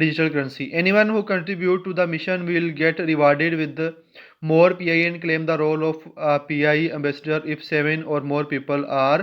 digital currency. Anyone who contribute to the mission will get rewarded with more PI and claim the role of PI ambassador if 7 or more people are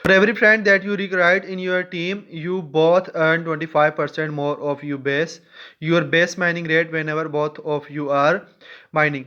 For every friend that you recruit in your team, you both earn 25% more of your base mining rate whenever both of you are mining.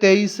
23